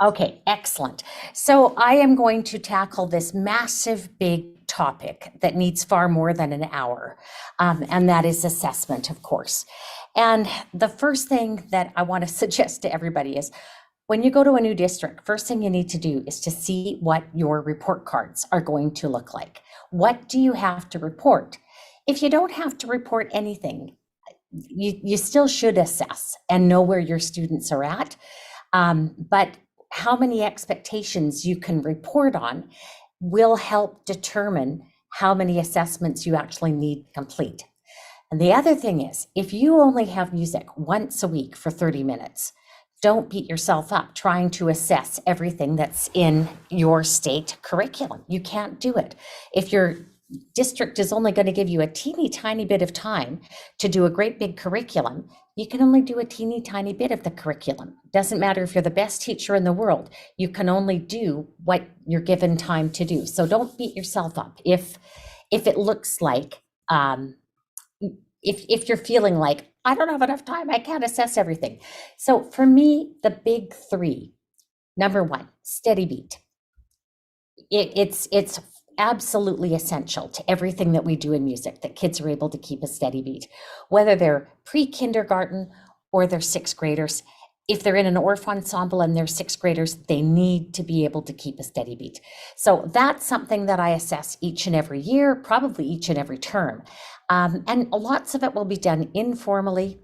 Okay, excellent. So I am going to tackle this massive, big topic that needs far more than an hour, and that is assessment, of course. And the first thing that I want to suggest to everybody is when you go to a new district, first thing you need to do is to see what your report cards are going to look like. What do you have to report? If you don't have to report anything, you still should assess and know where your students are at. But how many expectations you can report on will help determine how many assessments you actually need to complete. And the other thing is, if you only have music once a week for 30 minutes, don't beat yourself up trying to assess everything that's in your state curriculum. You can't do it. If your district is only going to give you a teeny tiny bit of time to do a great big curriculum, you can only do a teeny tiny bit of the curriculum. Doesn't matter if you're the best teacher in the world, you can only do what you're given time to do. So don't beat yourself up if it looks like if you're feeling like I don't have enough time, I can't assess everything. So for me, the big three: number one, steady beat. It's absolutely essential to everything that we do in music that kids are able to keep a steady beat, whether they're pre-kindergarten or they're sixth graders. If they're in an orph ensemble and they're sixth graders, they need to be able to keep a steady beat. So that's something that I assess each and every year, probably each and every term. And lots of it will be done informally,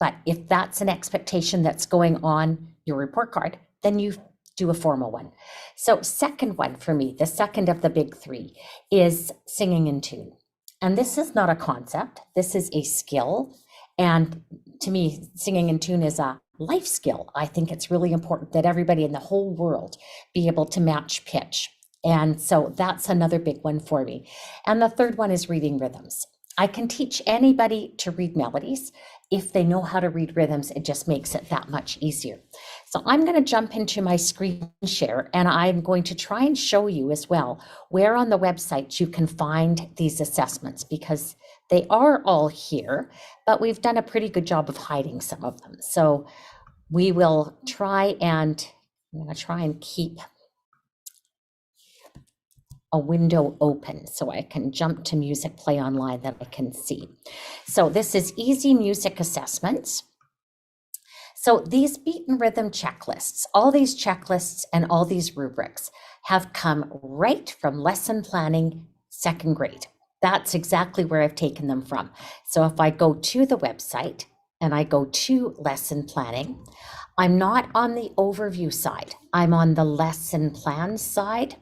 but if that's an expectation that's going on your report card, then you do a formal one. So second one for me, the second of the big three, is singing in tune. And this is not a concept, this is a skill. And to me, singing in tune is a life skill. I think it's really important that everybody in the whole world be able to match pitch. And so that's another big one for me. And the third one is reading rhythms. I can teach anybody to read melodies. If they know how to read rhythms, it just makes it that much easier. So I'm going to jump into my screen share, and I'm going to try and show you as well where on the website you can find these assessments, because they are all here, but we've done a pretty good job of hiding some of them. So we will try and, I'm going to try and keep a window open so I can jump to Musicplay online that I can see. So this is easy music assessments. So these beat and rhythm checklists, all these checklists and all these rubrics have come right from lesson planning, second grade. That's exactly where I've taken them from. So if I go to the website and I go to lesson planning, I'm not on the overview side. I'm on the lesson plan side.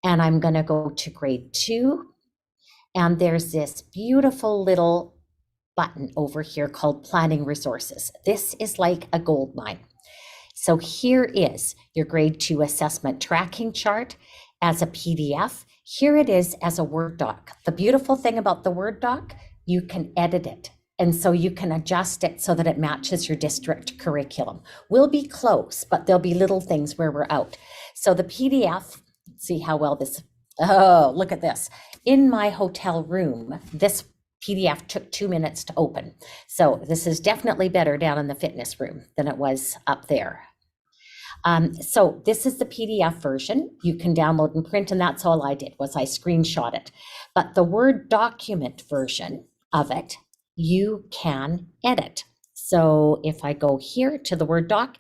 And I'm going to go to grade 2. And there's this beautiful little button over here called Planning Resources. This is like a gold mine. So here is your grade 2 assessment tracking chart as a PDF. Here it is as a Word doc. The beautiful thing about the Word doc, you can edit it. And so you can adjust it so that it matches your district curriculum. We'll be close, but there'll be little things where we're out. So the PDF, see how well this, oh, look at this. In my hotel room, this PDF took 2 minutes to open. So this is definitely better down in the fitness room than it was up there. So this is the PDF version. You can download and print, and that's all I did was I screenshot it. But the Word document version of it, you can edit. So if I go here to the Word doc,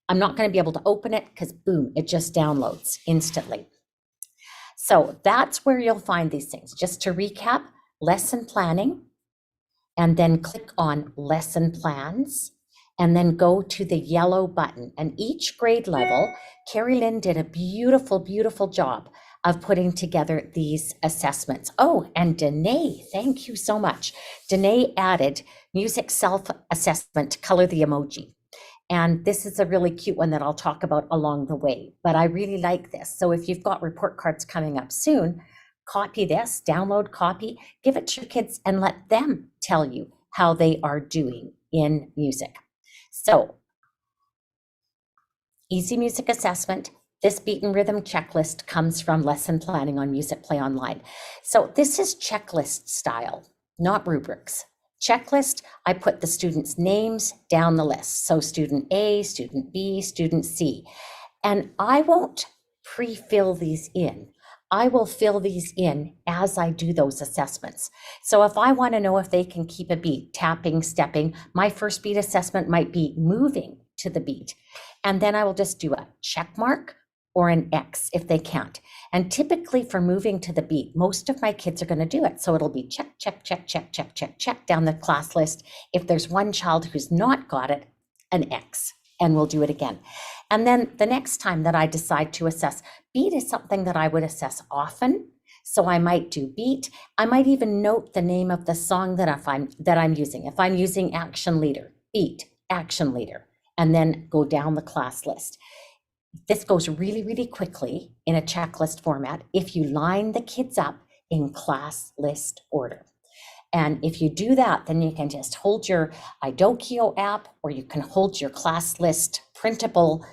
I'm not going to be able to open it because boom, it just downloads instantly. So that's where you'll find these things. Just to recap, lesson planning, and then click on lesson plans, and then go to the yellow button. And each grade level, Carrie Lynn did a beautiful, beautiful job of putting together these assessments. Oh, and Danae, thank you so much. Danae added music self-assessment, color the emoji. And this is a really cute one that I'll talk about along the way, but I really like this. So if you've got report cards coming up soon, copy this, download, copy, give it to your kids and let them tell you how they are doing in music. So easy music assessment. This beat and rhythm checklist comes from lesson planning on Musicplay Online. So this is checklist style, not rubrics. Checklist, I put the students' names down the list. So student A, student B, student C. And I won't pre-fill these in. I will fill these in as I do those assessments. So if I want to know if they can keep a beat, tapping, stepping, my first beat assessment might be moving to the beat. And then I will just do a check mark or an X if they can't. And typically for moving to the beat, most of my kids are going to do it. So it'll be check, check, check, check, check, check, check down the class list. If there's one child who's not got it, an X, and we'll do it again. And then the next time that I decide to assess, beat is something that I would assess often. So I might do beat. I might even note the name of the song that I'm using. If I'm using action leader, beat, action leader, and then go down the class list. This goes really, really quickly in a checklist format if you line the kids up in class list order. And if you do that, then you can just hold your Idokio app, or you can hold your class list printable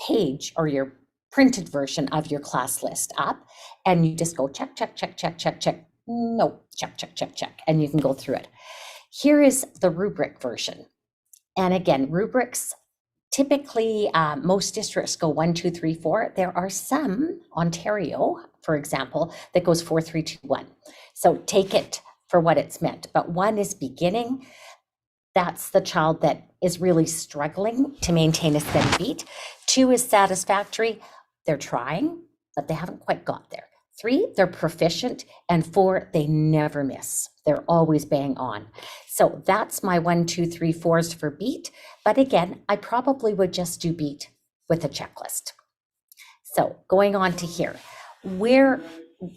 page or your printed version of your class list up, and you just go check, check, check, check, check, check. No, check, check, check, check, and you can go through it. Here is the rubric version. And again, rubrics, typically most districts go 1, 2, 3, 4. There are some, Ontario, for example, that goes 4, 3, 2, 1. So take it for what it's meant. But 1 is beginning. That's the child that is really struggling to maintain a steady beat. 2 is satisfactory. They're trying, but they haven't quite got there. 3, they're proficient. And 4, they never miss. They're always bang on. So that's my 1, 2, 3, 4s for beat. But again, I probably would just do beat with a checklist. So going on to here,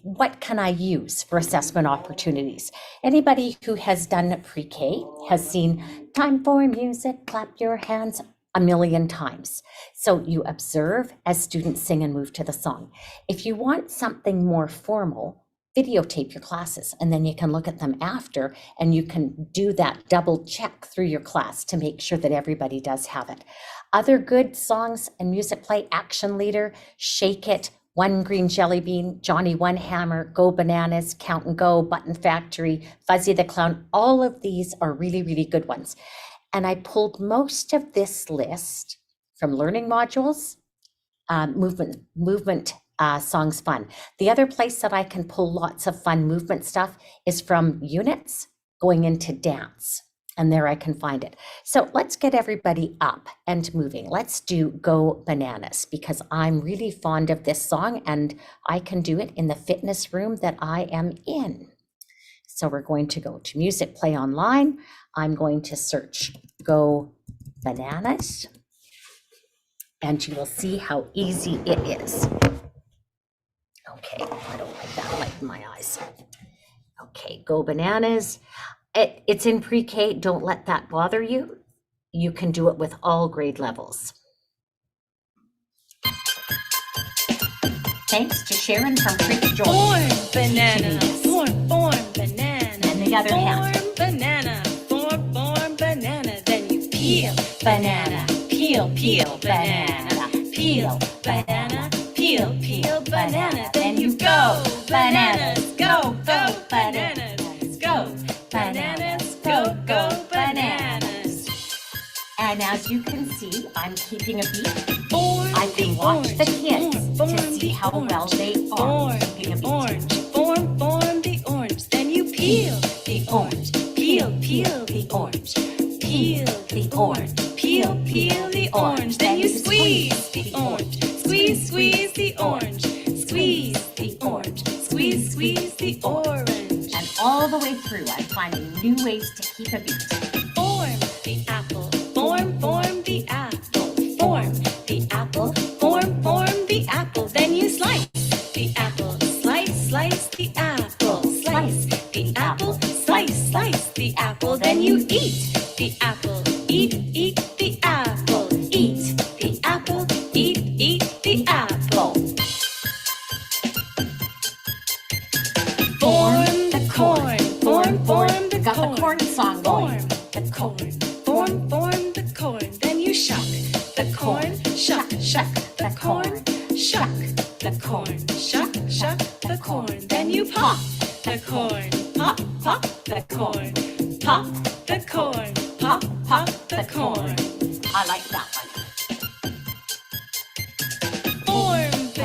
what can I use for assessment opportunities? Anybody who has done pre-K has seen time for music, clap your hands a million times. So you observe as students sing and move to the song. If you want something more formal, videotape your classes, and then you can look at them after, and you can do that double check through your class to make sure that everybody does have it. Other good songs and Musicplay, Action Leader, Shake It, One Green Jelly Bean, Johnny One Hammer, Go Bananas, Count and Go, Button Factory, Fuzzy the Clown. All of these are really, really good ones. And I pulled most of this list from learning modules, movement songs fun. The other place that I can pull lots of fun movement stuff is from units going into dance. And there I can find it. So let's get everybody up and moving. Let's do Go Bananas, because I'm really fond of this song and I can do it in the fitness room that I am in. So we're going to go to Musicplay Online. I'm going to search Go Bananas, and you will see how easy it is. Okay, I don't like that light in my eyes. Okay, Go Bananas. It's in pre-K, don't let that bother you. You can do it with all grade levels. Thanks to Sharon from Creek George. Form banana, form banana. And the other hand. Form banana, form banana. Then you peel banana, peel banana, peel banana, peel banana. Then you go bananas, go bananas, go bananas, go bananas. And as you can see, I'm keeping a beat. I can watch the kids to see how well they are keeping a beat. Form the orange. Then you peel the orange. Peel the orange. Peel the orange. Peel the orange. Then you squeeze the orange. Squeeze the orange. Squeeze the orange. Squeeze the orange. And all the way through, I'm finding new ways to keep a beat. Form the apple. Form the apple. Form the apple. Form the apple. Then you slice the apple. Slice the apple. Slice the apple. Slice the apple. Then you eat the apple. Eat the apple. Eat the apple. Eat the apple. Form the corn. Form the Got corn. the corn song going. Form the corn. Form the corn. Then you shuck the corn. Shuck the corn. Shuck the corn. Shuck the corn. Then you pop the corn. Pop the corn. Pop the corn. Pop the corn. I like that one.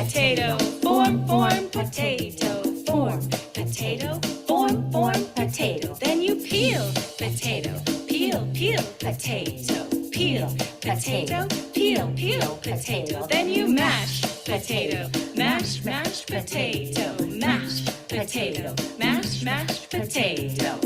potato, form, form, potato, form, potato, form, form, potato. Then you peel, potato, peel, peel, potato, peel, potato, peel, peel, potato. Then you mash, potato, mash, mash, potato, mash, potato, mash, mash, potato.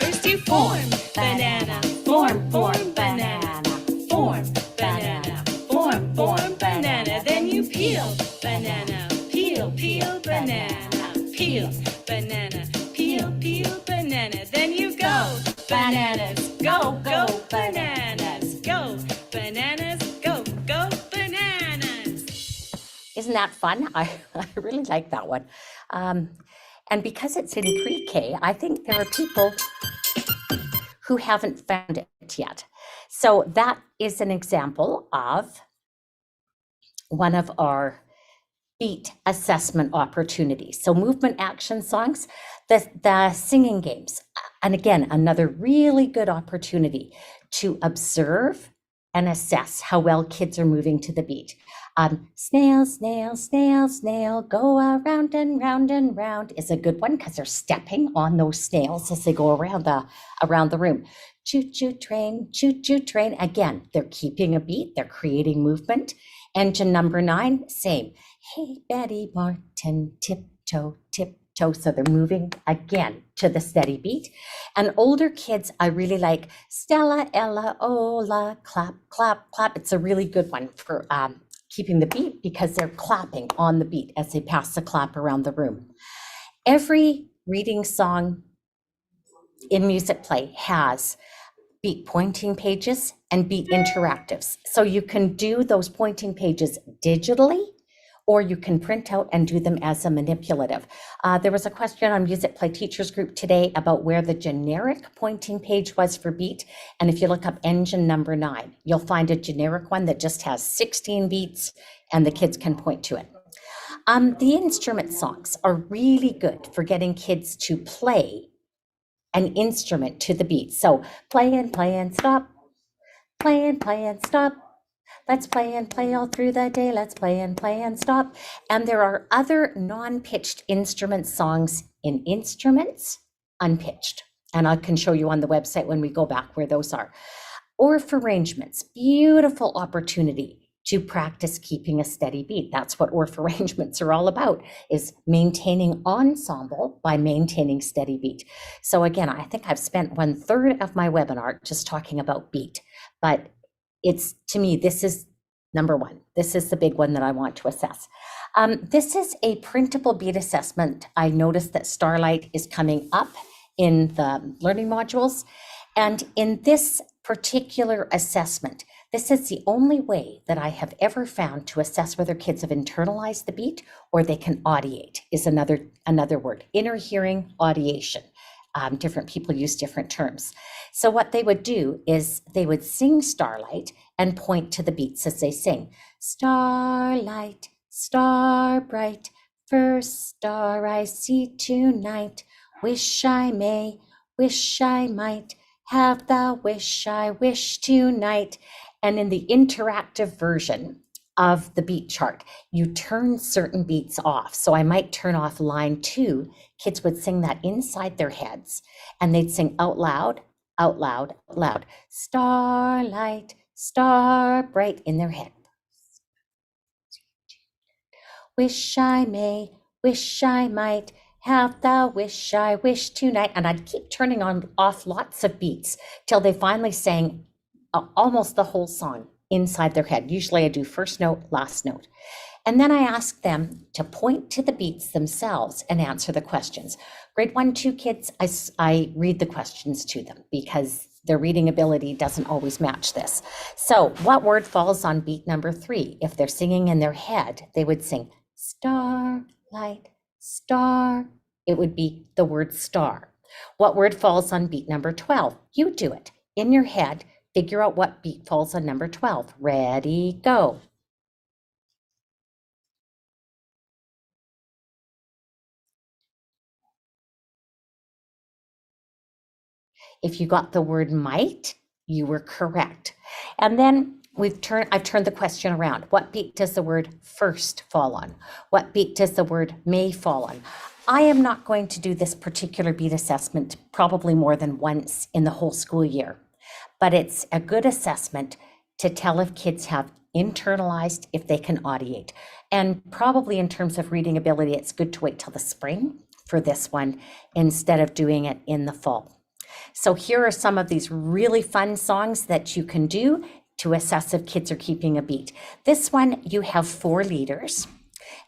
First you form, banana, form, form, banana, form, banana, form, form, banana. Then you peel, banana, peel, peel, banana, peel, banana, peel, peel, banana. Then you go, bananas, go, go, bananas, go, bananas, go, go, bananas. Isn't that fun? I really like that one. And because it's in pre-K, I think there are people who haven't found it yet. So that is an example of one of our beat assessment opportunities. So movement action songs, the singing games, and again, another really good opportunity to observe and assess how well kids are moving to the beat. Snail, snail, snail, snail, go around and round and round is a good one because they're stepping on those snails as they go around the room. Choo choo train, choo choo train. Again, they're keeping a beat, they're creating movement. Engine number 9, same. Hey, Betty Martin, tiptoe, tiptoe. So they're moving again to the steady beat. And older kids, I really like Stella, Ella, Ola, clap, clap, clap. It's a really good one for keeping the beat because they're clapping on the beat as they pass the clap around the room. Every reading song in Musicplay has beat pointing pages and beat interactives. So you can do those pointing pages digitally, or you can print out and do them as a manipulative. There was a question on Musicplay Teachers Group today about where the generic pointing page was for beat. And if you look up engine number 9, you'll find a generic one that just has 16 beats and the kids can point to it. The instrument songs are really good for getting kids to play an instrument to the beat. So play and stop, play and stop. Let's play and play all through the day. Let's play and stop. And there are other non-pitched instrument songs in instruments, unpitched. And I can show you on the website when we go back where those are. Or for arrangements, beautiful opportunity to practice keeping a steady beat. That's what ORF arrangements are all about, is maintaining ensemble by maintaining steady beat. So again, I think I've spent 1/3 of my webinar just talking about beat, but it's, to me, this is number 1. This is the big one that I want to assess. This is a printable beat assessment. I noticed that Starlight is coming up in the learning modules. And in this particular assessment, this is the only way that I have ever found to assess whether kids have internalized the beat or they can audiate, is another word. Inner hearing, audiation. Different people use different terms. So what they would do is they would sing Starlight and point to the beats as they sing. Starlight, star bright, first star I see tonight. Wish I may, wish I might, have the wish I wish tonight. And in the interactive version of the beat chart, you turn certain beats off. So I might turn off line 2. Kids would sing that inside their heads and they'd sing out loud, out loud, out loud. Starlight, star bright in their head. Wish I may, wish I might, have the wish I wish tonight. And I'd keep turning off lots of beats till they finally sang almost the whole song inside their head. Usually I do first note, last note. And then I ask them to point to the beats themselves and answer the questions. Grade 1, 2 kids, I read the questions to them because their reading ability doesn't always match this. So what word falls on beat number 3? If they're singing in their head, they would sing starlight, star. It would be the word star. What word falls on beat number 12? You do it in your head. Figure out what beat falls on number 12. Ready, go. If you got the word might, you were correct. And then I've turned the question around. What beat does the word first fall on? What beat does the word may fall on? I am not going to do this particular beat assessment probably more than once in the whole school year, but it's a good assessment to tell if kids have internalized, if they can audiate. And probably in terms of reading ability, it's good to wait till the spring for this one instead of doing it in the fall. So here are some of these really fun songs that you can do to assess if kids are keeping a beat. This one, you have 4 leaders,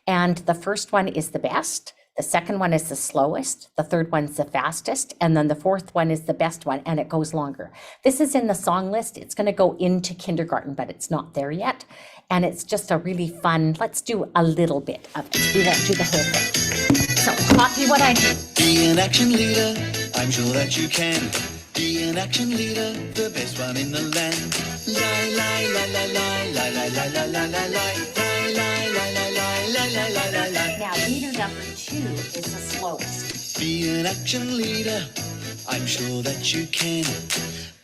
and the first one is the best. The second one is the slowest, the third one's the fastest, and then the fourth one is the best one, and it goes longer. This is in the song list. It's going to go into kindergarten, but it's not there yet. And it's just a really fun, let's do a little bit of it. We won't do the whole thing. So copy what I do. Be an action leader, I'm sure that you can. Be an action leader, the best one in the land. Lie, lie, la, la, lie, lie, lie, la, la, la, la, lie, lie, lie, la, la, lie, la, la, la, la, lie. Now, leader number 2 is the slowest. Be an action leader, I'm sure that you can.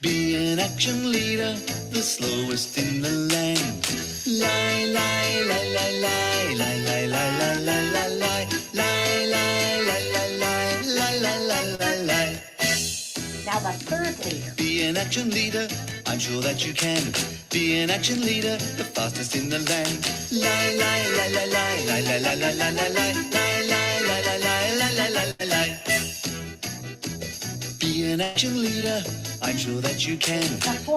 Be an action leader, the slowest in the land. Lie, lie, la, la, lie, lie, lie, la, la, la, la, lie, lie, lie, la, la, lie, la, la, la, la, lie. Now the third leader. Be an action leader, I'm sure that you can. Be an action leader, the fastest in the land. Lie, lie, la, la, lie, lie, la, la, la, la, la, lie, lie, lie, la, la, lie, la, la, la, la, lie. Be an action leader, I'm sure that you can.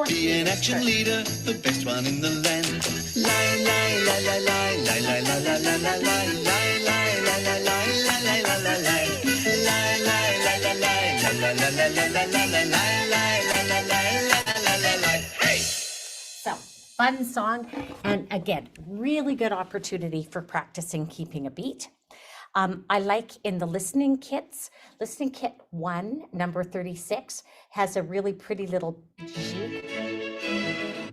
Be an action leader, the best one in the land. Lie, lie, la, la, lie, lie, lie, la, la, la, la, lie, lie, lie, la, la, lie, la, la, la, la, lie. Lie, lie, la, la, lie, la, la, la, la, la, la, la, lie, lie, la, la, lie, la, la, la, lie. Hey! So, fun song, and again, really good opportunity for practicing keeping a beat. I like in the listening kits, listening kit 1, number 36, has a really pretty little jig,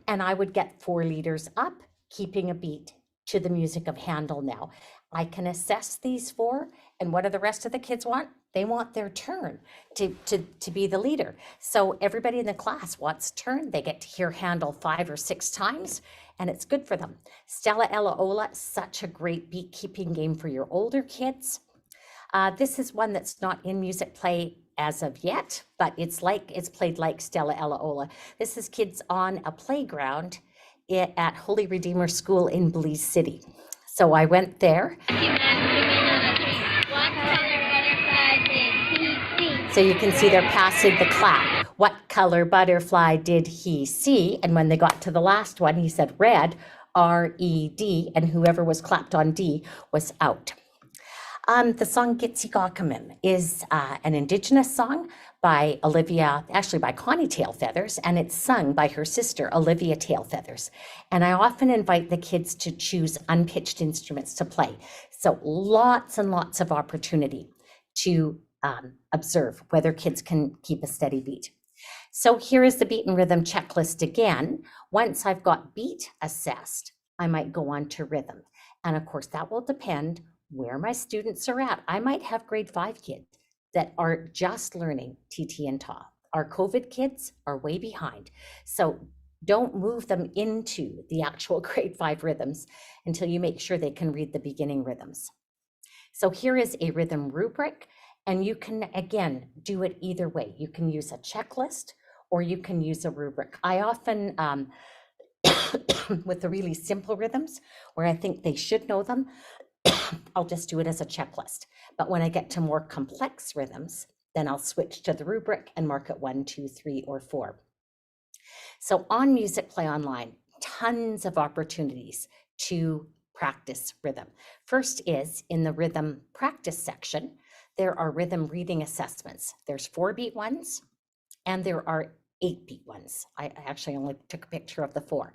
and I would get 4 leaders up, keeping a beat to the music of Handel now. I can assess these 4, and what do the rest of the kids want? They want their turn to be the leader. So everybody in the class wants a turn. They get to hear Handel 5 or 6 times, and it's good for them. Stella Ella Ola, such a great beat keeping game for your older kids. This is one that's not in Musicplay as of yet, but it's played like Stella Ella Ola. This is kids on a playground at Holy Redeemer School in Belize City. So I went there. So you can see they're passing the clap. What color butterfly did he see? And when they got to the last one, he said red, R-E-D, and whoever was clapped on D was out. The song Gitsi Gawkamin is an Indigenous song by by Connie Tailfeathers, and it's sung by her sister, Olivia Tailfeathers. And I often invite the kids to choose unpitched instruments to play. So lots and lots of opportunity to observe whether kids can keep a steady beat. So here is the beat and rhythm checklist again. Once I've got beat assessed, I might go on to rhythm. And of course, that will depend where my students are at. I might have grade 5 kids that are just learning TT and Ta. Our COVID kids are way behind. So don't move them into the actual grade 5 rhythms until you make sure they can read the beginning rhythms. So here is a rhythm rubric, and you can, again, do it either way. You can use a checklist or you can use a rubric. I often, with the really simple rhythms where I think they should know them, I'll just do it as a checklist. But when I get to more complex rhythms, then I'll switch to the rubric and mark it 1, 2, 3, or 4. So on Musicplay Online, tons of opportunities to practice rhythm. First is in the rhythm practice section, there are rhythm reading assessments. There's 4-beat ones and there are 8-beat ones. I actually only took a picture of the 4.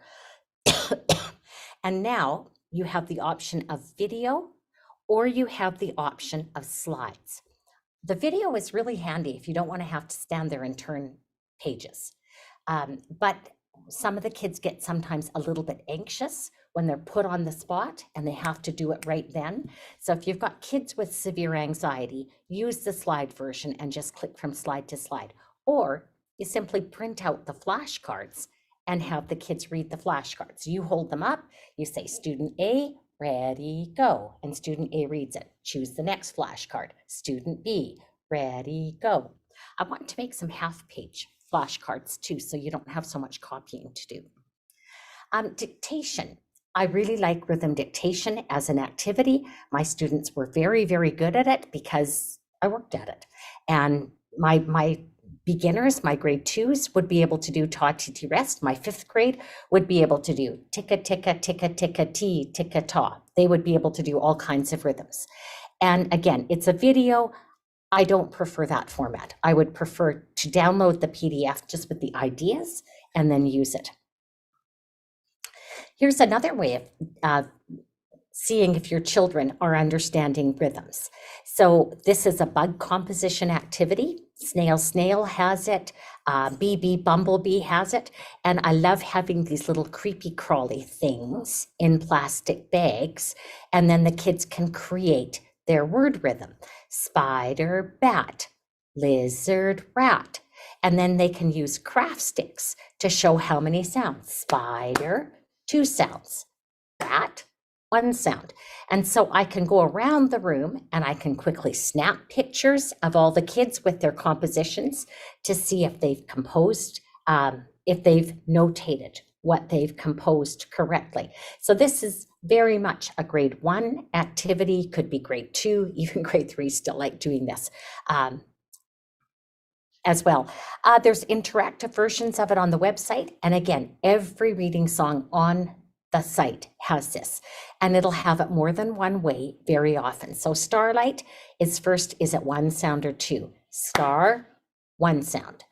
And now you have the option of video or you have the option of slides. The video is really handy if you don't want to have to stand there and turn pages. But some of the kids get sometimes a little bit anxious when they're put on the spot and they have to do it right then. So if you've got kids with severe anxiety, use the slide version and just click from slide to slide. Or you simply print out the flashcards and have the kids read the flashcards. You hold them up, you say, student A, ready, go, and student A reads it. Choose the next flashcard. Student B, ready, go. I want to make some half-page flashcards too, so you don't have so much copying to do. Dictation. I really like rhythm dictation as an activity. My students were very, very good at it because I worked at it. And my beginners, my grade 2s, would be able to do ta ti ti rest. My 5th grade would be able to do ticka ticka ticka ticka ti ticka ta. They would be able to do all kinds of rhythms. And again, it's a video. I don't prefer that format. I would prefer to download the PDF just with the ideas and then use it. Here's another way of seeing if your children are understanding rhythms. So this is a bug composition activity. Snail Snail has it, Bee Bumblebee has it, and I love having these little creepy crawly things in plastic bags, and then the kids can create their word rhythm. Spider, bat, lizard, rat, and then they can use craft sticks to show how many sounds. Spider, 2 sounds, rat, 1 sound. And so I can go around the room and I can quickly snap pictures of all the kids with their compositions to see if they've composed, if they've notated what they've composed correctly. So this is very much a grade 1 activity, could be grade 2, even grade 3 still like doing this as well. There's interactive versions of it on the website. And again, every reading song on the site has this, and it'll have it more than one way very often. So Starlight is first, is it 1 sound or 2? Star, 1 sound.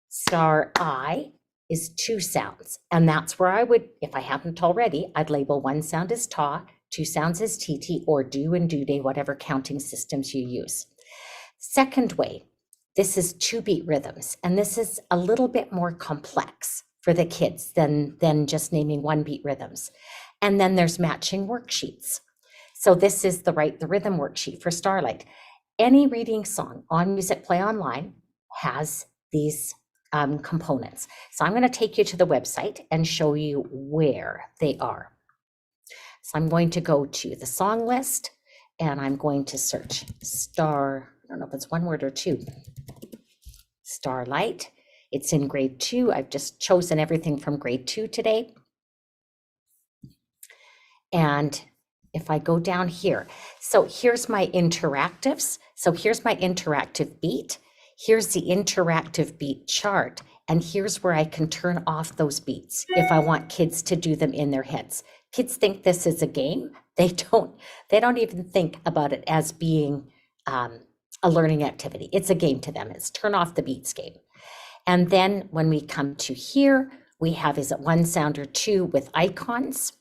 Star I is 2 sounds. And that's where I would, if I hadn't already, I'd label 1 sound as ta, 2 sounds as tt, or do and do day, whatever counting systems you use. Second way, this is 2-beat rhythms, and this is a little bit more complex for the kids than just naming 1-beat rhythms. And then there's matching worksheets. So this is the Write the Rhythm worksheet for Starlight. Any reading song on Musicplay Online has these components. So I'm going to take you to the website and show you where they are. So I'm going to go to the song list and I'm going to search I don't know if it's 1 word or 2. Starlight. It's in grade 2. I've just chosen everything from grade 2 today. And if I go down here, so here's my interactives. So here's my interactive beat. Here's the interactive beat chart. And here's where I can turn off those beats if I want kids to do them in their heads. Kids think this is a game. They don't even think about it as being a learning activity. It's a game to them. It's turn off the beats game. And then when we come to here, we have, is it 1 sound or 2 with icons?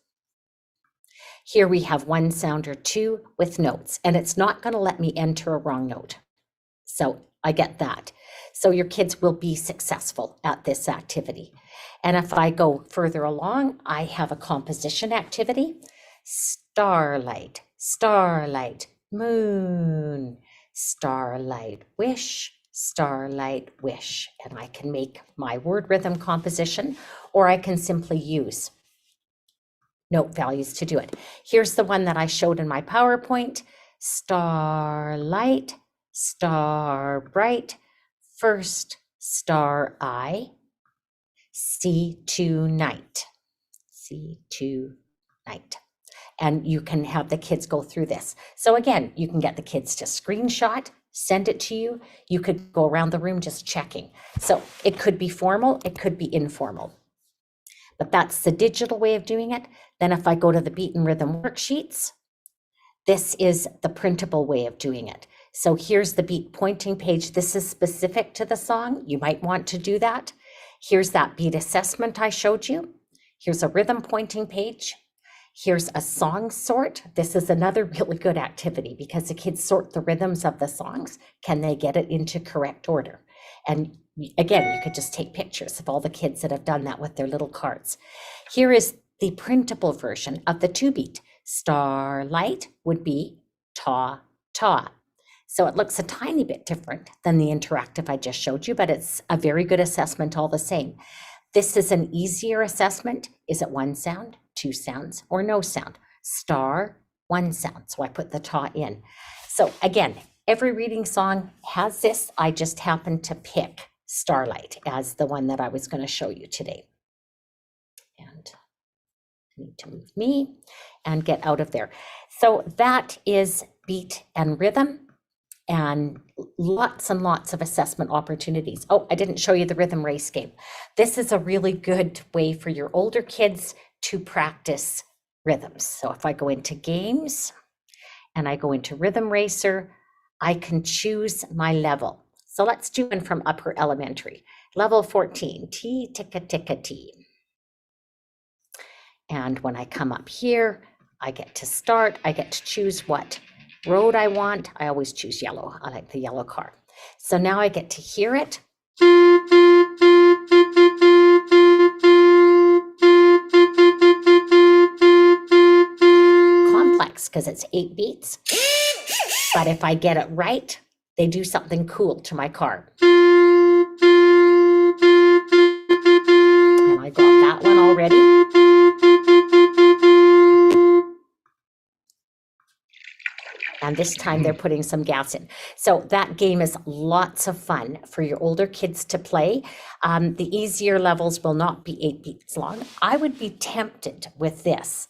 Here we have 1 sound or 2 with notes, and it's not going to let me enter a wrong note. So I get that. So your kids will be successful at this activity. And if I go further along, I have a composition activity. Starlight, starlight, moon, starlight, wish, starlight, wish. And I can make my word rhythm composition, or I can simply use note values to do it. Here's the one that I showed in my PowerPoint. Starlight, star bright, first star I, C2 night, C2 night. And you can have the kids go through this. So again, you can get the kids to screenshot, send it to you. You could go around the room just checking. So it could be formal, it could be informal. But that's the digital way of doing it. Then if I go to the beat and rhythm worksheets, this is the printable way of doing it. So here's the beat pointing page. This is specific to the song. You might want to do that. Here's that beat assessment I showed you. Here's a rhythm pointing page. Here's a song sort. This is another really good activity because the kids sort the rhythms of the songs. Can they get it into correct order? And again, you could just take pictures of all the kids that have done that with their little cards. Here is the printable version of the 2-beat. Starlight would be ta, ta. So it looks a tiny bit different than the interactive I just showed you, but it's a very good assessment all the same. This is an easier assessment. Is it one sound, two sounds, or no sound? Star, one sound. So I put the ta in. So again, every reading song has this. I just happened to pick Starlight as the one that I was going to show you today. And I need to move me and get out of there. So that is beat and rhythm, and lots of assessment opportunities. Oh, I didn't show you the rhythm race game. This is a really good way for your older kids to practice rhythms. So if I go into games and I go into rhythm racer, I can choose my level. So let's do one from upper elementary. Level 14, T, ticka, ticka, T. And when I come up here, I get to start, I get to choose what road I want. I always choose yellow. I like the yellow car. So now I get to hear it. Complex because it's 8 beats. But if I get it right, they do something cool to my car. And I got that one already. And this time they're putting some gas in. So that game is lots of fun for your older kids to play. The easier levels will not be 8 beats long. I would be tempted with this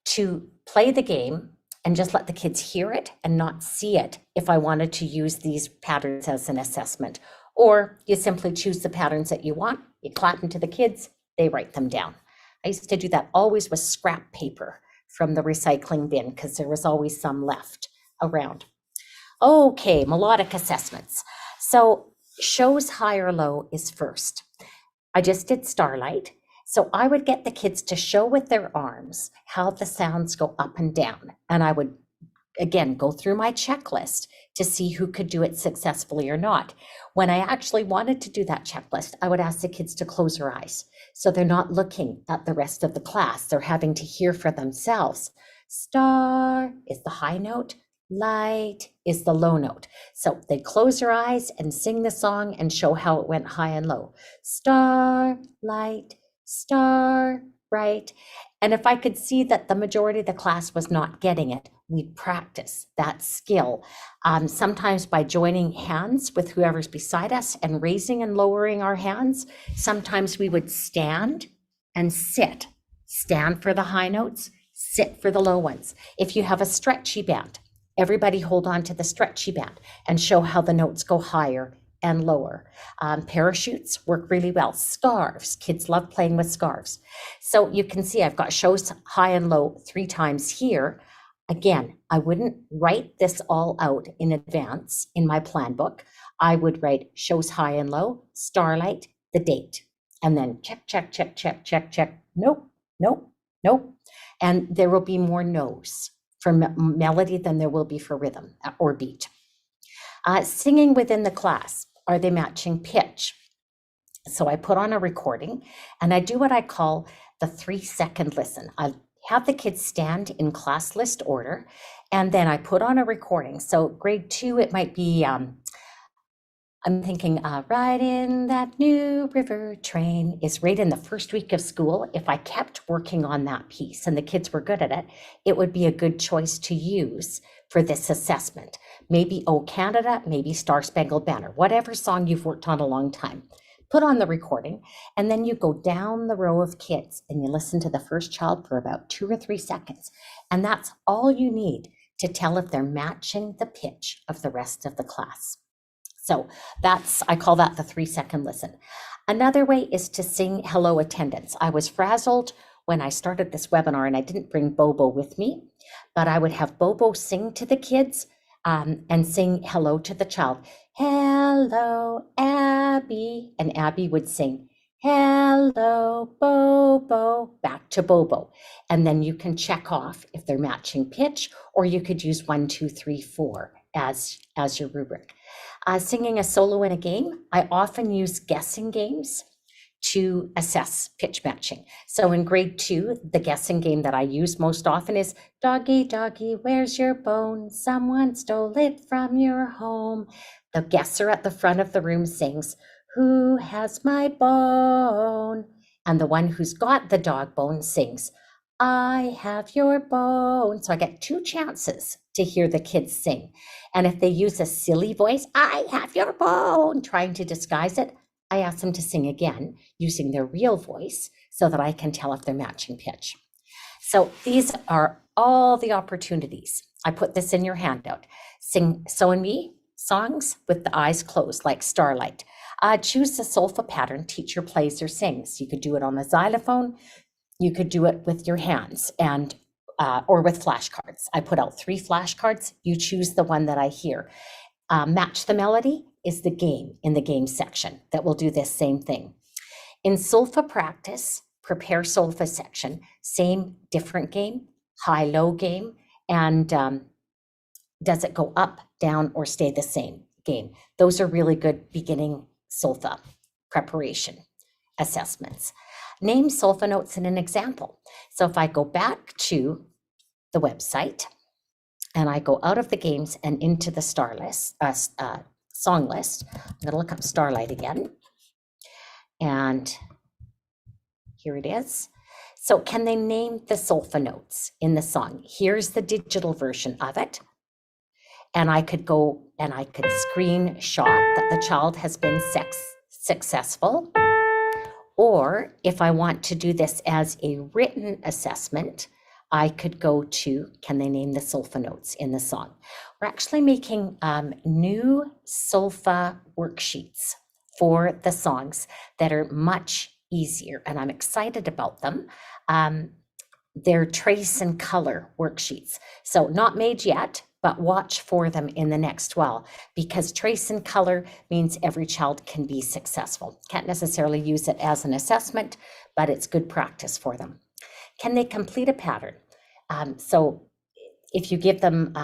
to play the game and just let the kids hear it and not see it if I wanted to use these patterns as an assessment. Or you simply choose the patterns that you want, you clap them to the kids, they write them down. I used to do that always with scrap paper from the recycling bin because there was always some left around. Okay, melodic assessments. So shows high or low is first. I just did Starlight. So I would get the kids to show with their arms how the sounds go up and down. And I would, again, go through my checklist to see who could do it successfully or not. When I actually wanted to do that checklist, I would ask the kids to close their eyes. So they're not looking at the rest of the class. They're having to hear for themselves. Star is the high note. Light is the low note. So they close their eyes and sing the song and show how it went high and low. Star, light, star, right. And if I could see that the majority of the class was not getting it, we'd practice that skill. Sometimes by joining hands with whoever's beside us and raising and lowering our hands. Sometimes we would stand and sit. Stand for the high notes, sit for the low ones. If you have a stretchy band, everybody hold on to the stretchy band and show how the notes go higher and lower. Parachutes work really well. Scarves, kids love playing with scarves. So you can see I've got shows high and low 3 times here. Again, I wouldn't write this all out in advance in my plan book. I would write shows high and low, Starlight, the date, and then check, check, check, check, check, check. Nope, nope, nope. And there will be more no's for melody than there will be for rhythm or beat. Singing within the class, are they matching pitch? So I put on a recording and I do what I call the 3-second listen. I have the kids stand in class list order and then I put on a recording. So grade 2, it might be, I'm thinking ride in that new river train is right in the first week of school. If I kept working on that piece and the kids were good at it, it would be a good choice to use for this assessment. Maybe Oh Canada, maybe Star Spangled Banner, whatever song you've worked on a long time. Put on the recording and then you go down the row of kids and you listen to the first child for about 2 or 3 seconds. And that's all you need to tell if they're matching the pitch of the rest of the class. So I call that the 3-second listen. Another way is to sing hello attendance. I was frazzled when I started this webinar and I didn't bring Bobo with me, but I would have Bobo sing to the kids and sing hello to the child. Hello, Abby. And Abby would sing, hello, Bobo, back to Bobo. And then you can check off if they're matching pitch, or you could use 1, 2, 3, 4 as your rubric. Singing a solo in a game, I often use guessing games to assess pitch matching. So in grade 2, the guessing game that I use most often is doggy, doggy, where's your bone? Someone stole it from your home. The guesser at the front of the room sings, who has my bone? And the one who's got the dog bone sings, I have your bone. So I get 2 chances to hear the kids sing. And if they use a silly voice, I have your bone, trying to disguise it, I ask them to sing again using their real voice so that I can tell if they're matching pitch. So these are all the opportunities. I put this in your handout. Sing So and Me songs with the eyes closed, like Starlight. Choose the solfa pattern teacher plays or sings. You could do it on the xylophone. You could do it with your hands and or with flashcards. I put out 3 flashcards. You choose the one that I hear. Match the melody is the game in the game section that will do this same thing. In solfa practice, prepare solfa section, same different game, high-low game, and does it go up, down, or stay the same game? Those are really good beginning solfa preparation assessments. Name solfa notes in an example. So if I go back to the website and I go out of the games and into the song list, I'm going to look up Starlight again. And here it is. So can they name the solfa notes in the song? Here's the digital version of it. And I could go and I could screenshot that the child has been successful. Or if I want to do this as a written assessment, I could go to, can they name the solfa notes in the song? We're actually making new solfa worksheets for the songs that are much easier, and I'm excited about them. They're trace and color worksheets. So not made yet, but watch for them in the next while, because trace and color means every child can be successful. Can't necessarily use it as an assessment, but it's good practice for them. Can they complete a pattern? So if you give them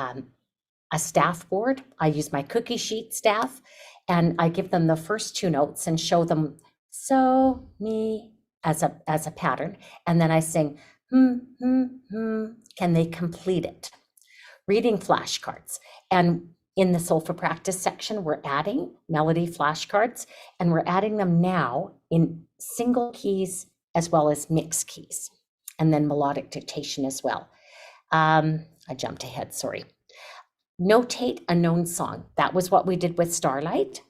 a staff board, I use my cookie sheet staff, and I give them the first 2 notes and show them so, me as a pattern, and then I sing can they complete it? Reading flashcards, and in the solfa practice section, we're adding melody flashcards, and we're adding them now in single keys as well as mixed keys, and then melodic dictation as well. I jumped ahead, sorry. Notate a known song. That was what we did with Starlight.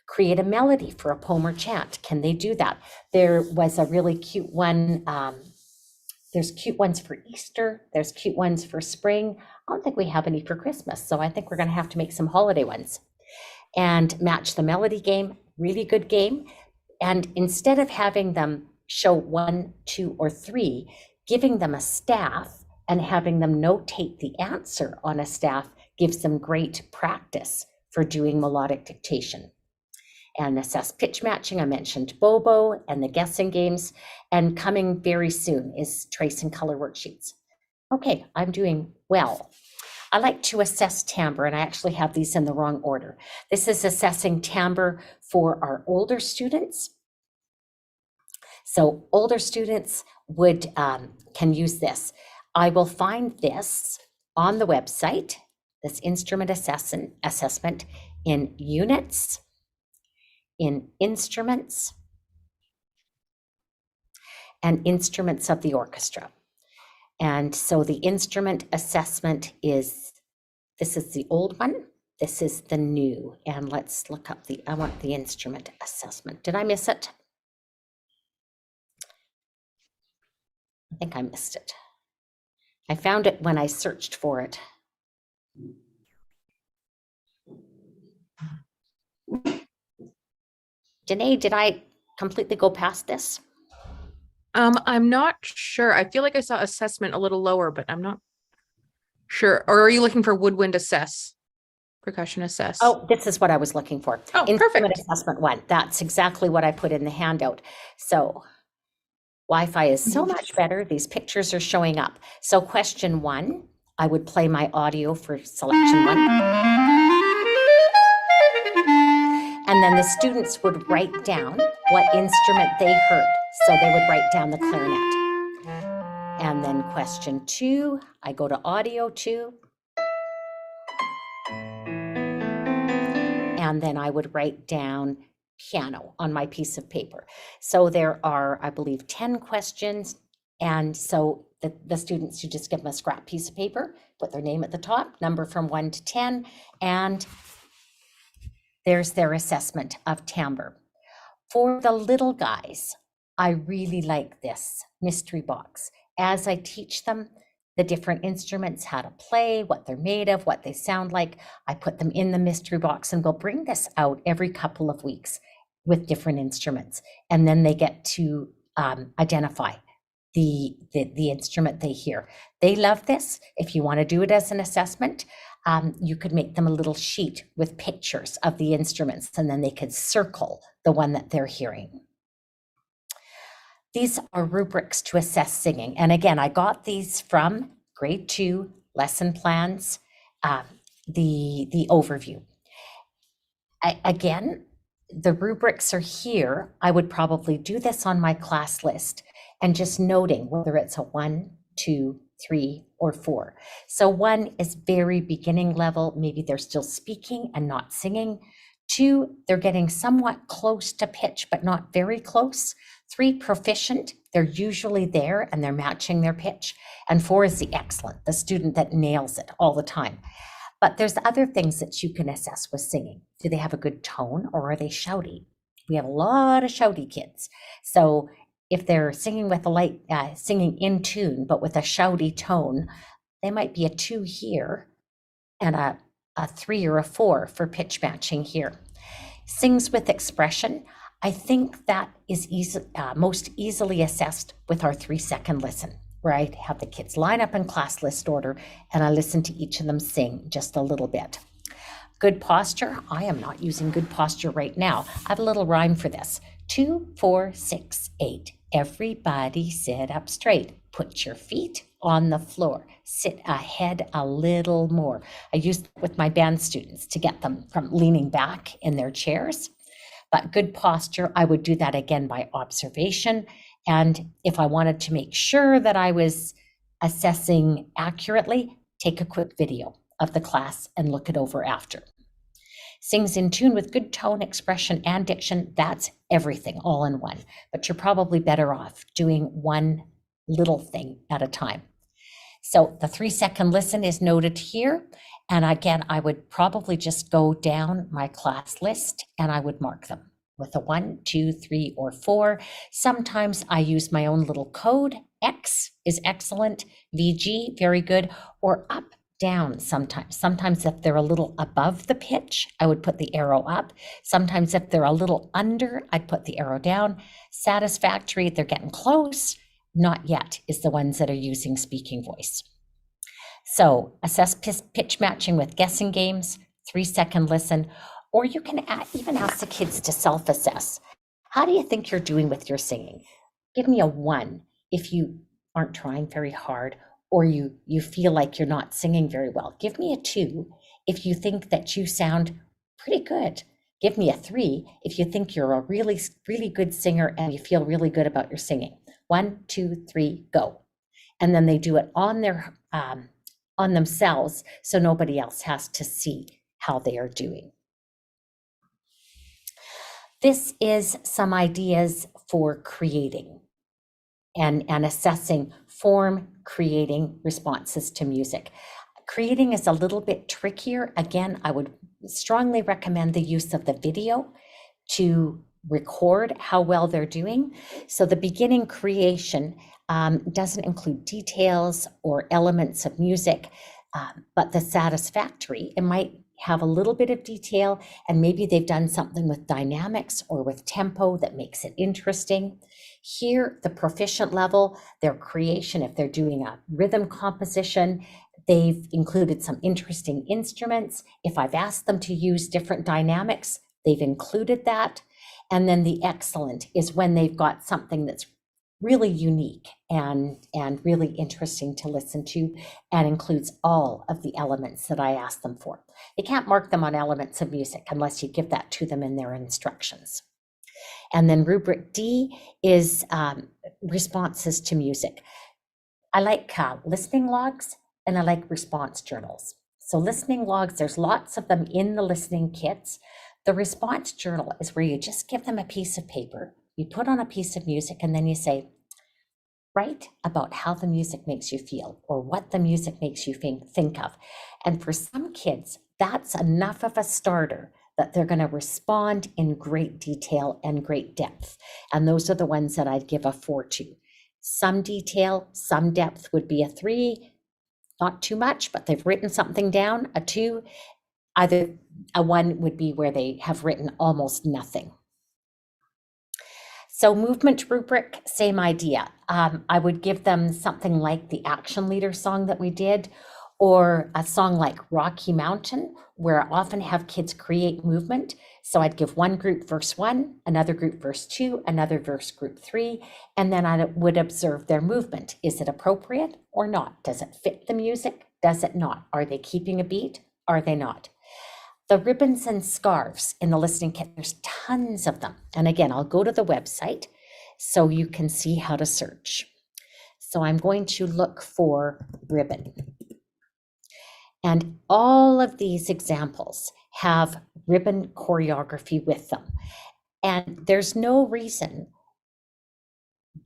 Create a melody for a poem or chant. Can they do that? There was a really cute one. There's cute ones for Easter. There's cute ones for spring. I don't think we have any for Christmas, so I think we're going to have to make some holiday ones. And match the melody game, really good game. And instead of having them show 1, 2, or 3, giving them a staff and having them notate the answer on a staff gives them great practice for doing melodic dictation. And assess pitch matching. I mentioned Bobo and the guessing games, and coming very soon is trace and color worksheets. Okay, I'm doing well. I like to assess timbre, and I actually have these in the wrong order. This is assessing timbre for our older students. So older students would can use this. I will find this on the website, this instrument assessment in units, in instruments, and instruments of the orchestra. And so the instrument assessment is, this is the old one, this is the new. And let's look up I want the instrument assessment. Did I miss it? I think I missed it. I found it when I searched for it. Janae, did I completely go past this? I'm not sure. I feel like I saw assessment a little lower, but I'm not sure. Or are you looking for woodwind assess? Percussion assess? Oh, this is what I was looking for. Oh, Instrument perfect. assessment 1. That's exactly what I put in the handout. So Wi-Fi is so much better. These pictures are showing up. So question 1, I would play my audio for selection 1. And then the students would write down what instrument they heard. So they would write down the clarinet. And then question 2, I go to audio 2. And then I would write down piano on my piece of paper. So there are, I believe, 10 questions. And so the students, you just give them a scrap piece of paper, put their name at the top, number from 1 to 10, and there's their assessment of timbre. For the little guys, I really like this mystery box. As I teach them the different instruments, how to play, what they're made of, what they sound like, I put them in the mystery box, and we'll bring this out every couple of weeks with different instruments. And then they get to identify the instrument they hear. They love this. If you want to do it as an assessment, you could make them a little sheet with pictures of the instruments, and then they could circle the one that they're hearing. These are rubrics to assess singing. And again, I got these from grade 2 lesson plans, the overview. Again, the rubrics are here. I would probably do this on my class list and just noting whether it's a 1, 2, 3, or 4. So 1 is very beginning level. Maybe they're still speaking and not singing. 2, they're getting somewhat close to pitch, but not very close. 3, proficient. They're usually there and they're matching their pitch. And 4 is the excellent, the student that nails it all the time. But there's other things that you can assess with singing. Do they have a good tone, or are they shouty? We have a lot of shouty kids. So if they're singing with a light, singing in tune, but with a shouty tone, they might be a 2 here and a 3 or a 4 for pitch matching here. Sings with expression. I think that is most easily assessed with our 3-second listen, where I have the kids line up in class list order and I listen to each of them sing just a little bit. Good posture. I am not using good posture right now. I have a little rhyme for this. 2, 4, 6, 8. Everybody sit up straight. Put your feet on the floor. Sit ahead a little more. I use it with my band students to get them from leaning back in their chairs. But good posture, I would do that again by observation. And if I wanted to make sure that I was assessing accurately, take a quick video of the class and look it over after. Sings in tune with good tone, expression, and diction. That's everything all in one. But you're probably better off doing one little thing at a time. So the 3-second listen is noted here. And again, I would probably just go down my class list and I would mark them with a 1, 2, 3, or 4. Sometimes I use my own little code. X is excellent, VG, very good, or up, down sometimes. Sometimes if they're a little above the pitch, I would put the arrow up. Sometimes if they're a little under, I'd put the arrow down. Satisfactory, they're getting close. Not yet is the ones that are using speaking voice. So assess pitch matching with guessing games, 3-second listen, or you can even ask the kids to self-assess. How do you think you're doing with your singing? Give me a 1 if you aren't trying very hard, or you feel like you're not singing very well. Give me a 2 if you think that you sound pretty good. Give me a 3 if you think you're a really, really good singer and you feel really good about your singing. 1, 2, 3, go. And then they do it on their on themselves, so nobody else has to see how they are doing. This is some ideas for creating and assessing form, creating responses to music. Creating is a little bit trickier. Again, I would strongly recommend the use of the video to record how well they're doing. So the beginning creation doesn't include details or elements of music, but the satisfactory, it might have a little bit of detail, and maybe they've done something with dynamics or with tempo that makes it interesting. Here, the proficient level, their creation, if they're doing a rhythm composition, they've included some interesting instruments. If I've asked them to use different dynamics, they've included that. And then the excellent is when they've got something that's really unique and really interesting to listen to, and includes all of the elements that I asked them for. They can't mark them on elements of music unless you give that to them in their instructions. And then rubric D is responses to music. I like listening logs and I like response journals. So listening logs, there's lots of them in the listening kits, The response journal is where you just give them a piece of paper, you put on a piece of music, and then you say, write about how the music makes you feel or what the music makes you think of. And for some kids, that's enough of a starter that they're going to respond in great detail and great depth. And those are the ones that I'd give a 4 to. Some detail, some depth would be a 3, not too much, but they've written something down, a 2. Either a 1 would be where they have written almost nothing. So movement rubric, same idea. I would give them something like the Action Leader song that we did, or a song like Rocky Mountain, where I often have kids create movement. So I'd give one group verse 1, another group verse 2, another verse group 3, and then I would observe their movement. Is it appropriate or not? Does it fit the music? Does it not? Are they keeping a beat? Are they not? The ribbons and scarves in the listening kit, there's tons of them. And again, I'll go to the website so you can see how to search. So I'm going to look for ribbon. And all of these examples have ribbon choreography with them. And there's no reason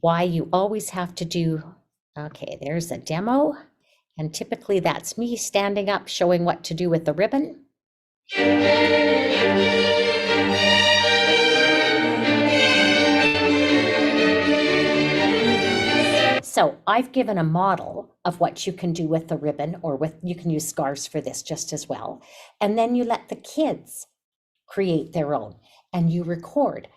why you always have to do, okay, there's a demo. And typically that's me standing up, showing what to do with the ribbon. So I've given a model of what you can do with the ribbon, or you can use scarves for this just as well. And then you let the kids create their own and you record.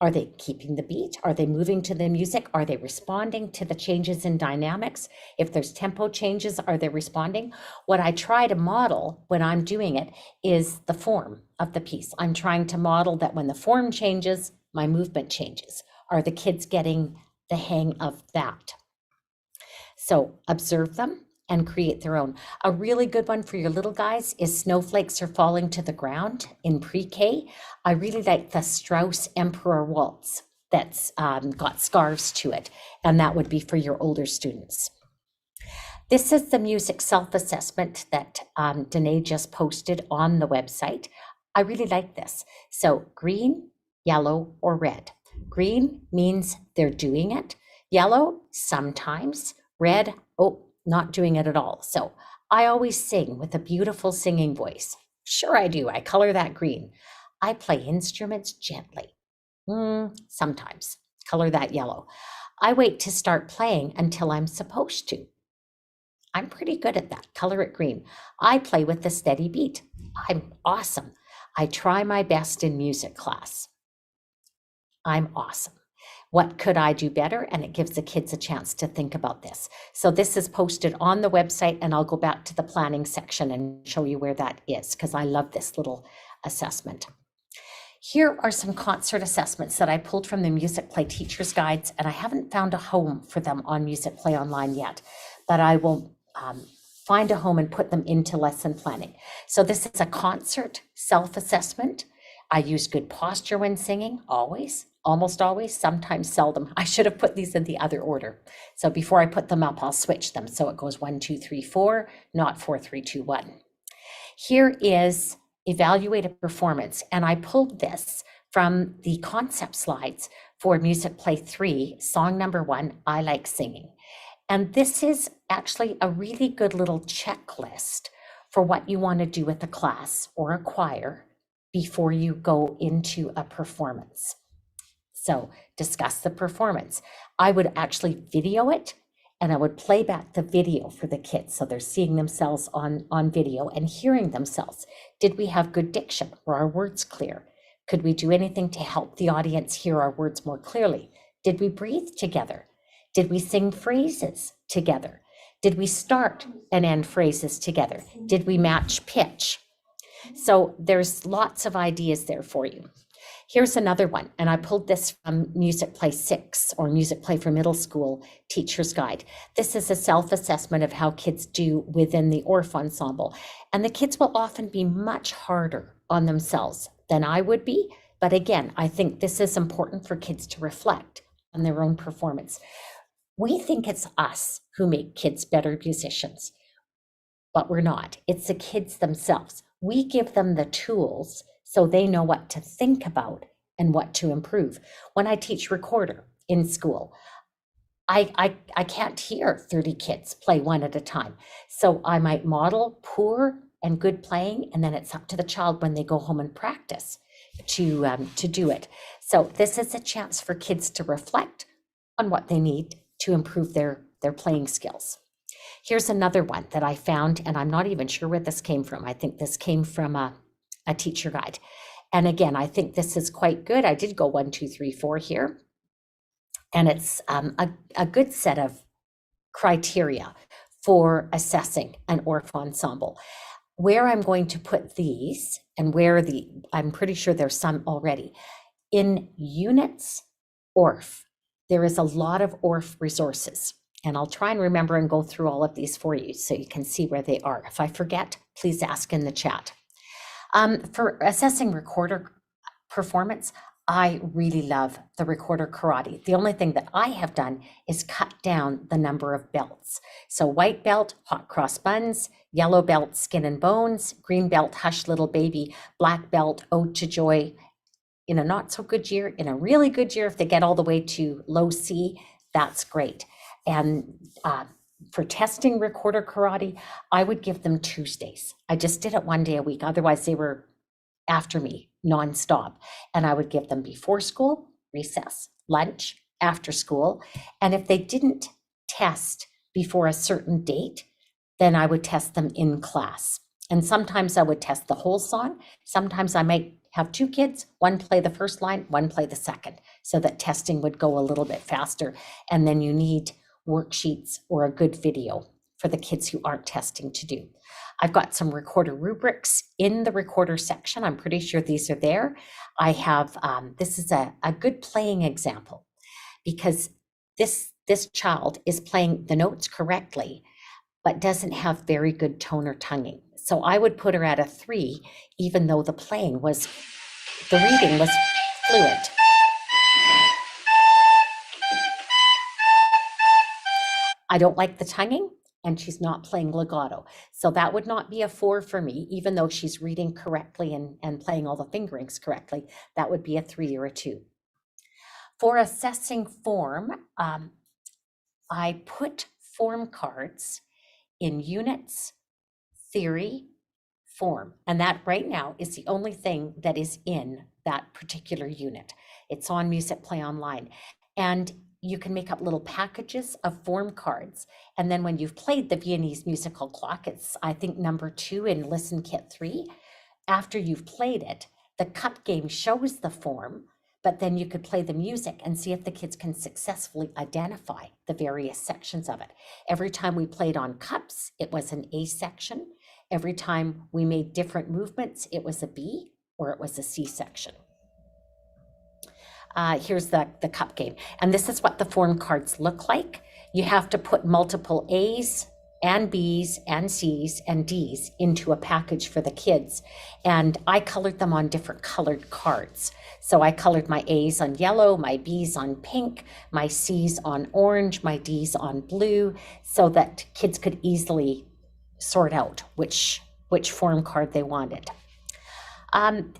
Are they keeping the beat? Are they moving to the music? Are they responding to the changes in dynamics? If there's tempo changes, are they responding? What I try to model when I'm doing it is the form of the piece. I'm trying to model that when the form changes, my movement changes. Are the kids getting the hang of that? So observe them and create their own. A really good one for your little guys is Snowflakes Are Falling to the Ground in pre-K. I really like the Strauss Emperor Waltz that's got scarves to it, and that would be for your older students. This is the music self-assessment that Danae just posted on the website. I really like this. So green, yellow, or red. Green means they're doing it. Yellow, sometimes. Red, oh, not doing it at all. So I always sing with a beautiful singing voice. Sure I do, I color that green. I play instruments gently. Sometimes, color that yellow. I wait to start playing until I'm supposed to. I'm pretty good at that, color it green. I play with the steady beat. I'm awesome. I try my best in music class. I'm awesome. What could I do better? And it gives the kids a chance to think about this. So this is posted on the website, and I'll go back to the planning section and show you where that is, because I love this little assessment. Here are some concert assessments that I pulled from the Musicplay teacher's guides, and I haven't found a home for them on Musicplay Online yet, but I will find a home and put them into lesson planning. So this is a concert self-assessment. I use good posture when singing, always. Almost always, sometimes seldom. I should have put these in the other order. So before I put them up, I'll switch them. So it goes 1, 2, 3, 4, not 4, 3, 2, 1. Here is evaluated performance. And I pulled this from the concept slides for Musicplay 3, song number 1, I Like Singing. And this is actually a really good little checklist for what you want to do with a class or a choir before you go into a performance. So discuss the performance. I would actually video it, and I would play back the video for the kids. So they're seeing themselves on video and hearing themselves. Did we have good diction? Were our words clear? Could we do anything to help the audience hear our words more clearly? Did we breathe together? Did we sing phrases together? Did we start and end phrases together? Did we match pitch? So there's lots of ideas there for you. Here's another one, and I pulled this from Musicplay 6, or Musicplay for Middle School Teacher's Guide. This is a self-assessment of how kids do within the ORF ensemble. And the kids will often be much harder on themselves than I would be. But again, I think this is important for kids to reflect on their own performance. We think it's us who make kids better musicians, but we're not. It's the kids themselves. We give them the tools so they know what to think about and what to improve. When I teach recorder in school, I can't hear 30 kids play one at a time. So I might model poor and good playing, and then it's up to the child when they go home and practice to do it. So this is a chance for kids to reflect on what they need to improve their playing skills. Here's another one that I found, and I'm not even sure where this came from. I think this came from a teacher guide. And again, I think this is quite good. I did go 1, 2, 3, 4 here. And it's a good set of criteria for assessing an ORF ensemble. Where I'm going to put these, and where I'm pretty sure there's some already. In units, ORF, there is a lot of ORF resources. And I'll try and remember and go through all of these for you so you can see where they are. If I forget, please ask in the chat. For assessing recorder performance, I really love the recorder karate. The only thing that I have done is cut down the number of belts. So white belt, hot cross buns, yellow belt, skin and bones, green belt, hush little baby, black belt, ode to joy. In a not so good year, in a really good year, if they get all the way to low C, that's great. And for testing recorder karate, I would give them Tuesdays. I just did it one day a week. Otherwise, they were after me nonstop. And I would give them before school, recess, lunch, after school. And if they didn't test before a certain date, then I would test them in class. And sometimes I would test the whole song. Sometimes I might have 2 kids, one play the first line, one play the second, so that testing would go a little bit faster. And then you need worksheets or a good video for the kids who aren't testing to do. I've got some recorder rubrics in the recorder section. I'm pretty sure these are there. I have, this is a good playing example, because this child is playing the notes correctly, but doesn't have very good tone or tonguing. So I would put her at a 3, even though the reading was fluent. I don't like the tonguing, and she's not playing legato. So that would not be a 4 for me, even though she's reading correctly and playing all the fingerings correctly. That would be a 3 or a 2. For assessing form, I put form cards in units, theory, form. And that right now is the only thing that is in that particular unit. It's on Musicplay Online. And you can make up little packages of form cards. And then when you've played the Viennese musical clock, it's, I think, number 2 in Listen Kit 3. After you've played it, the cup game shows the form, but then you could play the music and see if the kids can successfully identify the various sections of it. Every time we played on cups, it was an A section. Every time we made different movements, it was a B or it was a C section. Here's the cup game. And this is what the form cards look like. You have to put multiple A's and B's and C's and D's into a package for the kids. And I colored them on different colored cards. So I colored my A's on yellow, my B's on pink, my C's on orange, my D's on blue, so that kids could easily sort out which form card they wanted.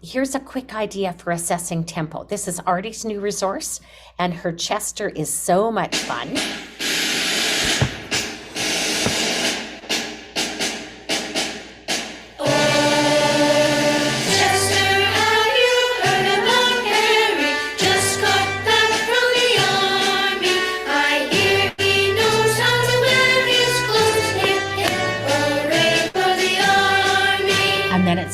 Here's a quick idea for assessing tempo. This is Artie's new resource, and her Chester is so much fun.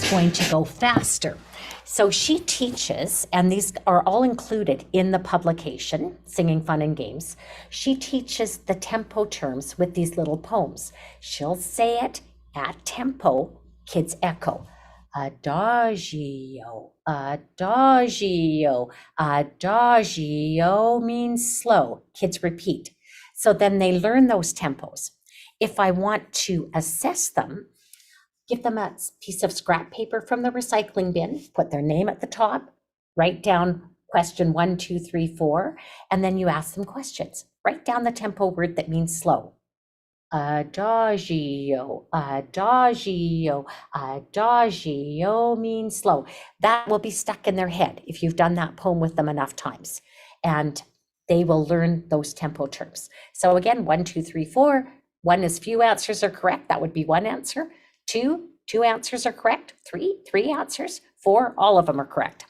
Going to go faster. So she teaches, and these are all included in the publication, Singing Fun and Games. She teaches the tempo terms with these little poems. She'll say it at tempo, kids echo. Adagio, adagio, adagio means slow. Kids repeat. So then they learn those tempos. If I want to assess them, give them a piece of scrap paper from the recycling bin, put their name at the top, write down question 1, 2, 3, 4, and then you ask them questions. Write down the tempo word that means slow. adagio, adagio, adagio means slow. That will be stuck in their head if you've done that poem with them enough times. And they will learn those tempo terms. So again, 1, 2, 3, 4. 1 is few answers are correct. That would be one answer. 2, 2 answers are correct. 3, 3 answers. 4, all of them are correct.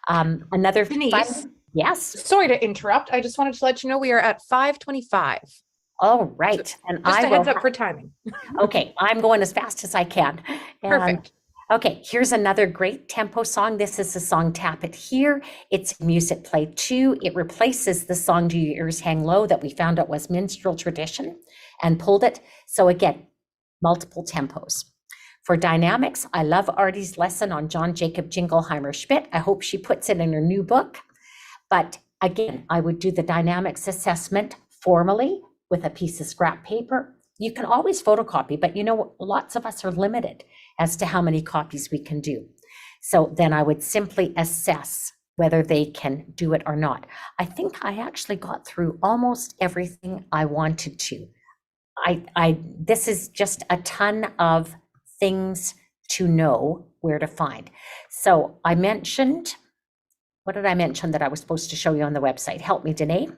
Another Denise, fun, yes. sorry to interrupt. I just wanted to let you know we are at 5:25. All right. And Just I a heads will, up for timing. okay, I'm going as fast as I can. And Perfect. okay, here's another great tempo song. This is the song Tap It Here. It's Musicplay 2. It replaces the song Do Your Ears Hang Low that we found out was minstrel tradition and pulled it. So again, multiple tempos. For dynamics, I love Artie's lesson on John Jacob Jingleheimer Schmidt. I hope she puts it in her new book. But again, I would do the dynamics assessment formally with a piece of scrap paper. You can always photocopy, but you know, lots of us are limited as to how many copies we can do. So then I would simply assess whether they can do it or not. I think I actually got through almost everything I wanted to. This is just a ton of things to know where to find. So I mentioned, what did I mention that I was supposed to show you on the website? Help me, Danae.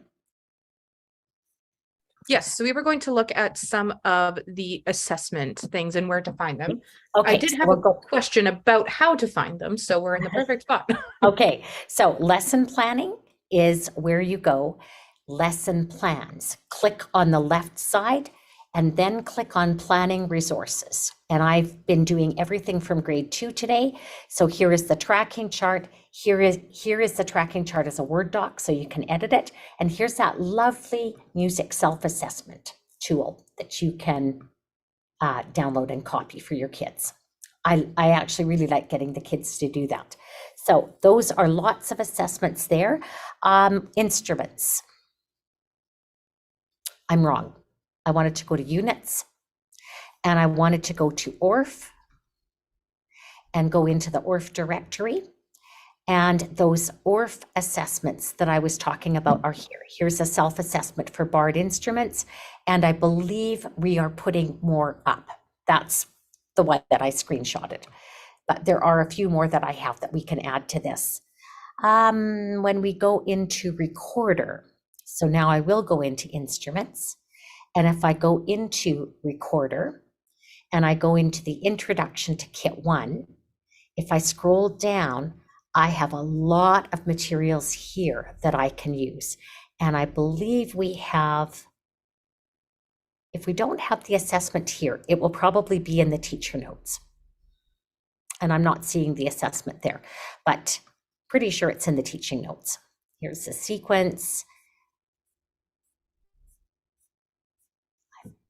Yes, so we were going to look at some of the assessment things and where to find them. Okay, I did so have we'll a go. question about how to find them, so we're in the perfect spot. Okay, so lesson planning is where you go. Lesson plans. Click on the left side and then click on planning resources. And I've been doing everything from grade 2 today. So here is the tracking chart. Here is the tracking chart as a Word doc so you can edit it. And here's that lovely music self-assessment tool that you can download and copy for your kids. I actually really like getting the kids to do that. So those are lots of assessments there. Instruments. I'm wrong. I wanted to go to units and I wanted to go to ORF and go into the ORF directory. And those ORF assessments that I was talking about are here. Here's a self-assessment for barred instruments. And I believe we are putting more up. That's the one that I screenshotted. But there are a few more that I have that we can add to this. When we go into recorder, so now I will go into instruments. And if I go into recorder and I go into the introduction to kit 1, if I scroll down, I have a lot of materials here that I can use. And I believe we have, if we don't have the assessment here, it will probably be in the teacher notes. And I'm not seeing the assessment there, but pretty sure it's in the teaching notes. Here's the sequence.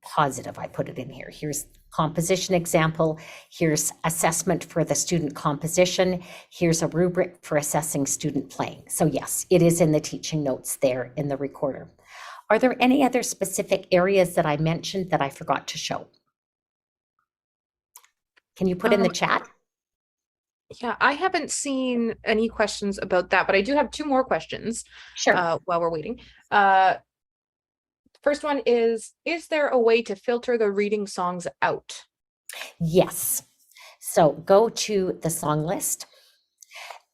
Positive I put it in here. Here's composition example. Here's assessment for the student composition. Here's a rubric for assessing student playing. So yes, it is in the teaching notes there in the recorder. Are there any other specific areas that I mentioned that I forgot to show? Can you put in the chat? Yeah, I haven't seen any questions about that, but I do have 2 more questions. Sure. While we're waiting. First one is there a way to filter the reading songs out? Yes. So go to the song list.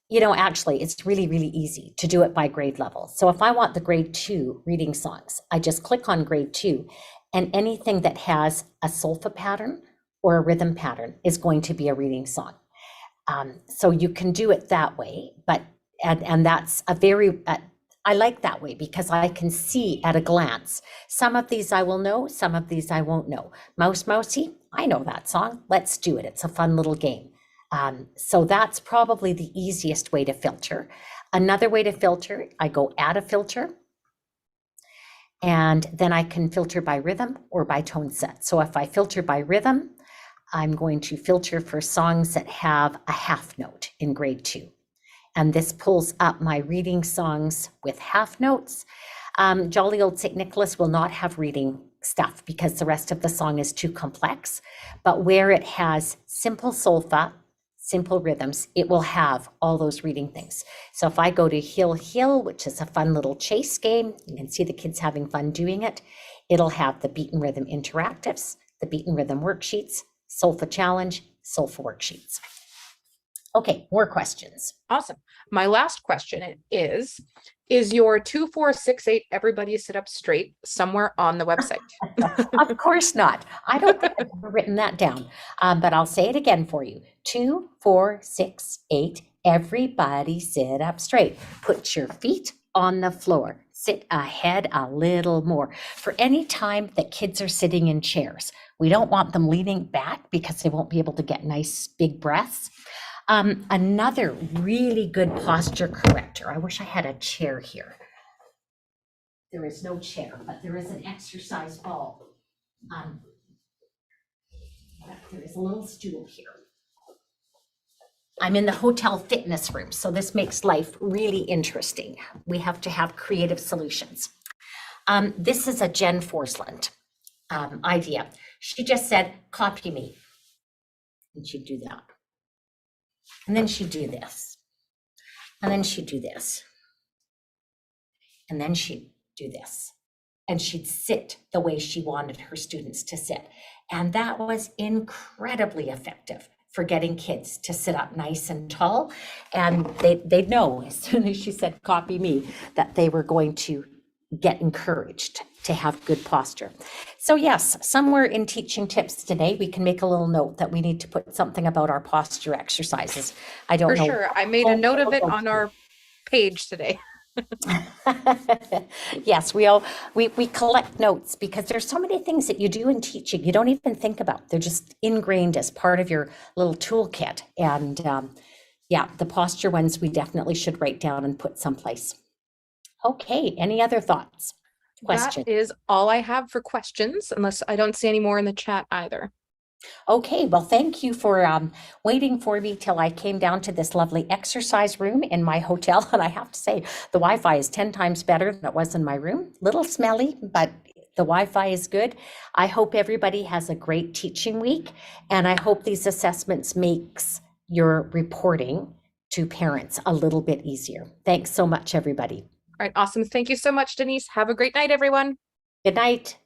You know, actually, it's really, really easy to do it by grade level. So if I want the grade 2 reading songs, I just click on grade 2 and anything that has a solfa pattern or a rhythm pattern is going to be a reading song. So you can do it that way, but, and that's a very, I like that way because I can see at a glance. Some of these I will know, some of these I won't know. Mouse Mousey, I know that song. Let's do it. It's a fun little game. So that's probably the easiest way to filter. Another way to filter, I go add a filter. And then I can filter by rhythm or by tone set. So if I filter by rhythm, I'm going to filter for songs that have a half note in grade 2. And this pulls up my reading songs with half notes. Jolly Old St. Nicholas will not have reading stuff because the rest of the song is too complex. But where it has simple solfa, simple rhythms, it will have all those reading things. So if I go to Hill Hill, which is a fun little chase game, you can see the kids having fun doing it. It'll have the Beat and Rhythm interactives, the Beat and Rhythm worksheets, Solfa challenge, Solfa worksheets. Okay, more questions. Awesome. My last question is your 2468 everybody sit up straight somewhere on the website? Of course not. I don't think I've ever written that down, but I'll say it again for you. 2, 4, 6, 8, everybody sit up straight. Put your feet on the floor. Sit ahead a little more. For any time that kids are sitting in chairs, we don't want them leaning back because they won't be able to get nice big breaths. Another really good posture corrector. I wish I had a chair here. There is no chair, but there is an exercise ball. There is a little stool here. I'm in the hotel fitness room, so this makes life really interesting. We have to have creative solutions. This is a Jen Forsland idea. She just said, copy me. And she'd do that. And then she'd do this. And then she'd do this. And then she'd do this. And she'd sit the way she wanted her students to sit. And that was incredibly effective for getting kids to sit up nice and tall. And they'd know as soon as she said, copy me, that they were going to get encouraged to have good posture. So yes, somewhere in teaching tips today, we can make a little note that we need to put something about our posture exercises. I don't For know. sure. I made a note of it on our page today. Yes, we collect notes because there's so many things that you do in teaching you don't even think about. They're just ingrained as part of your little toolkit. And yeah, the posture ones we definitely should write down and put someplace. Okay, any other thoughts? Questions? That is all I have for questions, unless I don't see any more in the chat either. Okay, well, thank you for waiting for me till I came down to this lovely exercise room in my hotel. And I have to say, the Wi-Fi is 10 times better than it was in my room. Little smelly, but the Wi-Fi is good. I hope everybody has a great teaching week. And I hope these assessments makes your reporting to parents a little bit easier. Thanks so much, everybody. All right, awesome. Thank you so much, Denise. Have a great night, everyone. Good night.